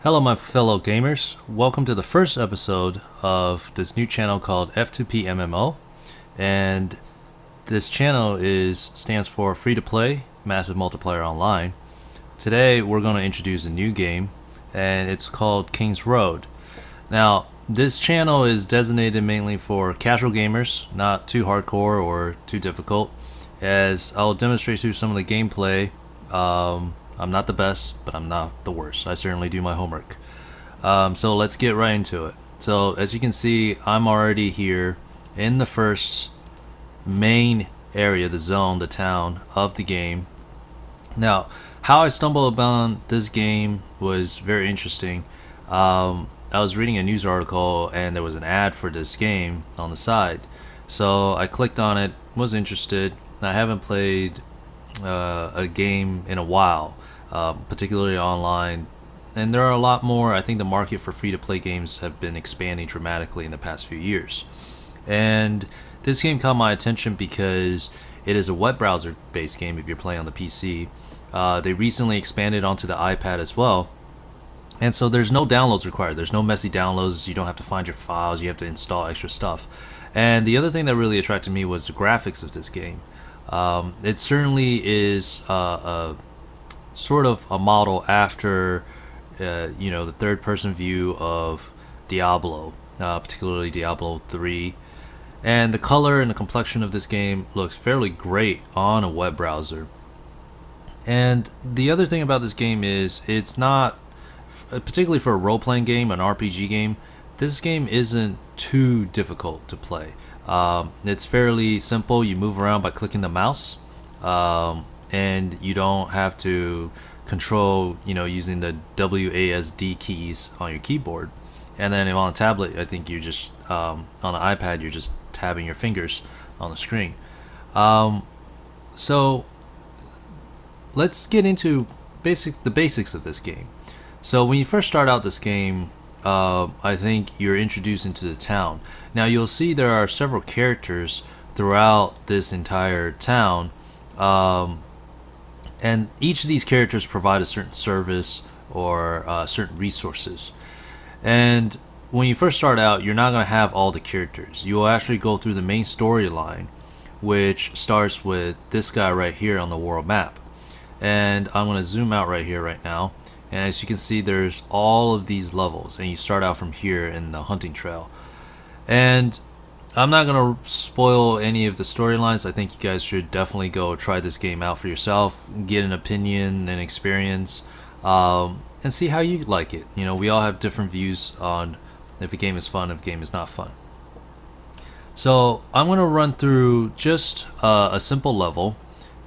Hello my fellow gamers, welcome to the first episode of this new channel called F2PMMO, and this channel stands for Free to Play Massive Multiplayer Online. Today we're going to introduce a new game, and it's called KingsRoad. Now this channel is designated mainly for casual gamers, not too hardcore or too difficult, as I'll demonstrate through some of the gameplay. I'm not the best, but I'm not the worst. I certainly do my homework. So let's get right into it. So as you can see, I'm already here in the first main area, the zone, the town of the game. Now, how I stumbled upon this game was very interesting. I was reading a news article and there was an ad for this game on the side. So I clicked on it, was interested. I haven't played a game in a while, particularly online, and there are a lot more. I think the market for free-to-play games have been expanding dramatically in the past few years, and this game caught my attention because it is a web browser based game if you're playing on the PC. They recently expanded onto the iPad as well, and so there's no downloads required. There's no messy downloads. You don't have to find your files. You have to install extra stuff. And the other thing that really attracted me was the graphics of this game. It certainly is a sort of a model after the third-person view of Diablo, particularly Diablo 3, and the color and the complexion of this game looks fairly great on a web browser. And the other thing about this game is it's not, particularly for a role-playing game, an RPG game, this game isn't too difficult to play. It's fairly simple. You move around by clicking the mouse, and you don't have to control, using the WASD keys on your keyboard. And then on a tablet, I think you just, on the iPad, you're just tabbing your fingers on the screen. So let's get into the basics of this game. So when you first start out this game, I think you're introduced into the town. Now you'll see there are several characters throughout this entire town, and each of these characters provide a certain service or certain resources. And when you first start out, you're not going to have all the characters. You will actually go through the main storyline, which starts with this guy right here on the world map. And I'm going to zoom out right here right now. And as you can see, there's all of these levels, and you start out from here in the hunting trail. And I'm not going to spoil any of the storylines. I think you guys should definitely go try this game out for yourself, get an opinion and experience, and see how you like it. We all have different views on if a game is fun, if a game is not fun. So I'm going to run through just a simple level,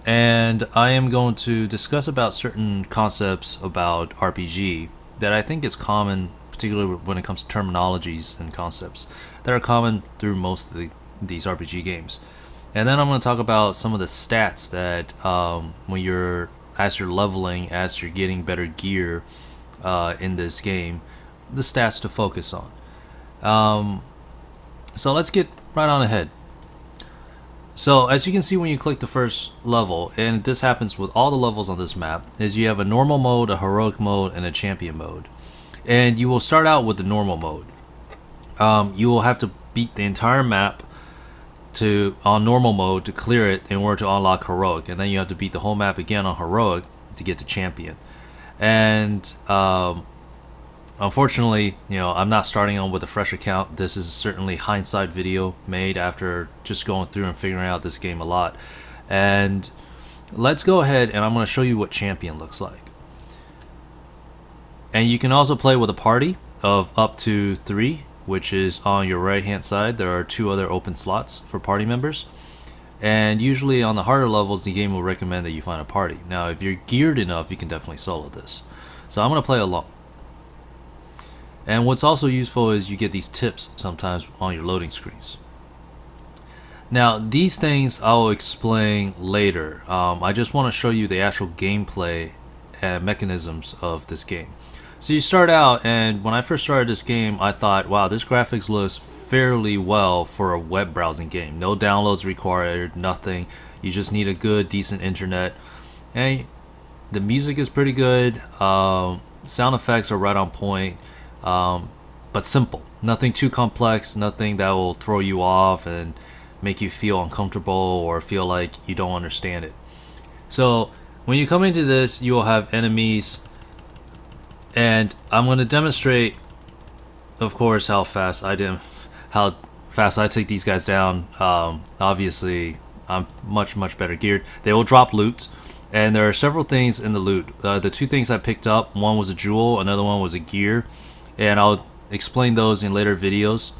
and I am going to discuss about certain concepts about RPG that I think is common, particularly when it comes to terminologies and concepts that are common through most of these RPG games. And then I'm going to talk about some of the stats that as you're leveling, as you're getting better gear in this game, the stats to focus on. So let's get right on ahead. So as you can see when you click the first level, and this happens with all the levels on this map, is you have a normal mode, a heroic mode, and a champion mode. And you will start out with the normal mode. You will have to beat the entire map on normal mode to clear it in order to unlock heroic, and then you have to beat the whole map again on heroic to get to champion. And unfortunately, I'm not starting on with a fresh account. This is certainly a hindsight video made after just going through and figuring out this game a lot. And let's go ahead and I'm going to show you what champion looks like. And you can also play with a party of up to 3, which is on your right hand side. There are 2 other open slots for party members. And usually on the harder levels, the game will recommend that you find a party. Now if you're geared enough, you can definitely solo this. So I'm going to play alone. And what's also useful is you get these tips sometimes on your loading screens. Now these things I'll explain later. I just want to show you the actual gameplay and mechanisms of this game. So you start out, and when I first started this game, I thought, wow, this graphics looks fairly well for a web browsing game. No downloads required, nothing. You just need a good, decent internet. And the music is pretty good. sound effects are right on point, but simple. Nothing too complex, nothing that will throw you off and make you feel uncomfortable or feel like you don't understand it. So when you come into this, you will have enemies, and I'm going to demonstrate, of course, how fast I take these guys down. Obviously, I'm much better geared. They will drop loot, and there are several things in the loot. The two things I picked up, one was a jewel, another one was a gear, and I'll explain those in later videos.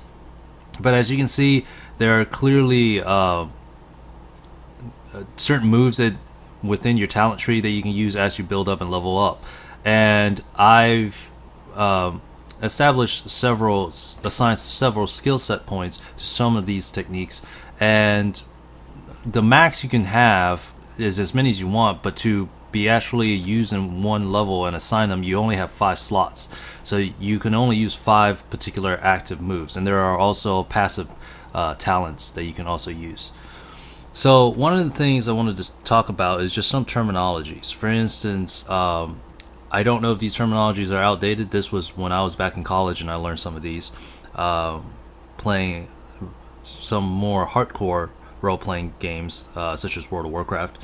But as you can see, there are clearly certain moves that within your talent tree that you can use as you build up and level up. And I've assigned several skill set points to some of these techniques, and the max you can have is as many as you want, but to be actually used in one level and assign them, you only have 5 slots, so you can only use 5 particular active moves, and there are also passive talents that you can also use. So one of the things I wanted to talk about is just some terminologies. For instance, I don't know if these terminologies are outdated. This was when I was back in college and I learned some of these, playing some more hardcore role-playing games, such as World of Warcraft.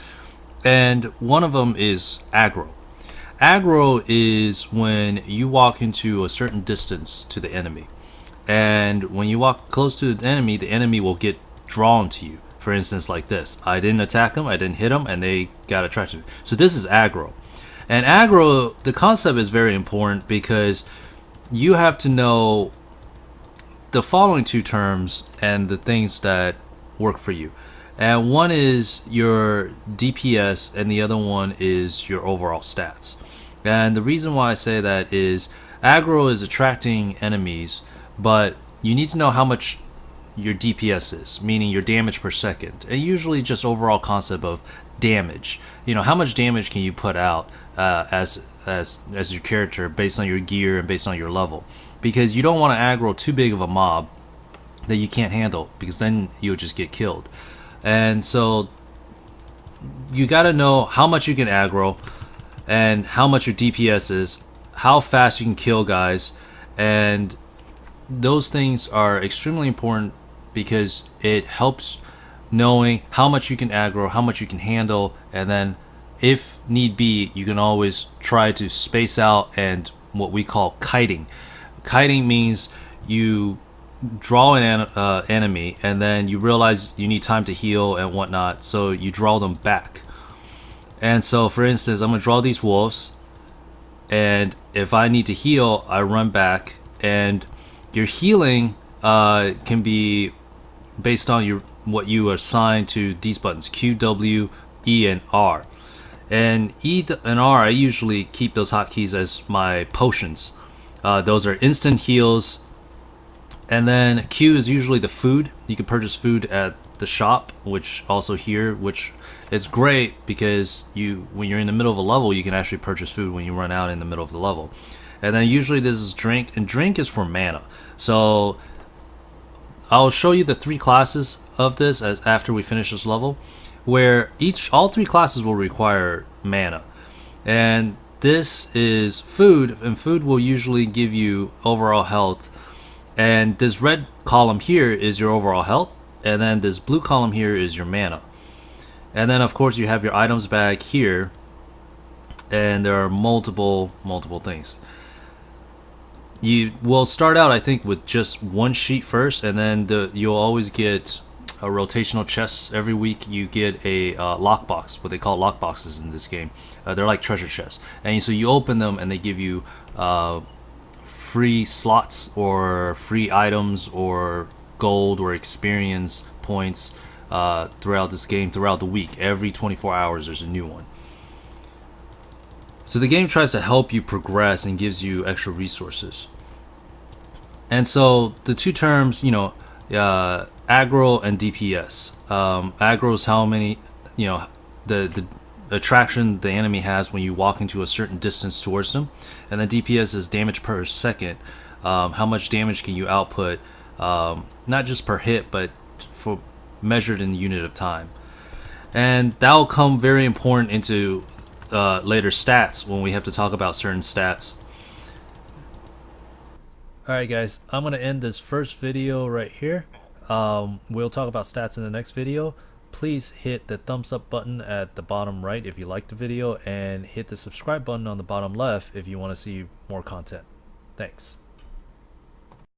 And one of them is aggro. Aggro is when you walk into a certain distance to the enemy. And when you walk close to the enemy will get drawn to you. For instance, like this. I didn't attack them, I didn't hit them, and they got attracted. So this is aggro. And aggro, the concept is very important because you have to know the following two terms and the things that work for you. And one is your DPS and the other one is your overall stats. And the reason why I say that is aggro is attracting enemies, but you need to know how much your DPS is, meaning your damage per second, and usually just overall concept of damage. You know, how much damage can you put out as your character based on your gear and based on your level, because you don't want to aggro too big of a mob that you can't handle, because then you'll just get killed. And so you got to know how much you can aggro and how much your DPS is, how fast you can kill guys, and those things are extremely important because it helps knowing how much you can aggro, how much you can handle, and then if need be, you can always try to space out and what we call kiting. Kiting means you draw an enemy and then you realize you need time to heal and whatnot, so you draw them back. And so for instance, I'm gonna draw these wolves, and if I need to heal, I run back, and your healing can be based on what you assign to these buttons: Q, W, E, and R. And E and R, I usually keep those hotkeys as my potions. Those are instant heals. And then Q is usually the food. You can purchase food at the shop, which also here, which is great because when you're in the middle of a level, you can actually purchase food when you run out in the middle of the level. And then usually this is drink, and drink is for mana. So I'll show you the 3 classes of this after we finish this level, where all 3 classes will require mana. And this is food, and food will usually give you overall health. And this red column here is your overall health, and then this blue column here is your mana. And then of course you have your items bag here, and there are multiple things. You will start out, I think, with just one sheet first, and then you'll always get a rotational chests. Every week you get a lockbox, what they call lockboxes in this game. They're like treasure chests, and so you open them and they give you free slots or free items or gold or experience points throughout this game, throughout the week. Every 24 hours there's a new one. So the game tries to help you progress and gives you extra resources. And so the two terms, aggro and DPS. Aggro is how many, the attraction the enemy has when you walk into a certain distance towards them, and then DPS is damage per second. How much damage can you output, not just per hit, but for measured in the unit of time. And that will come very important into later stats when we have to talk about certain stats. Alright guys, I'm going to end this first video right here. We'll talk about stats in the next video. Please hit the thumbs up button at the bottom right if you like the video, and hit the subscribe button on the bottom left if you want to see more content. Thanks.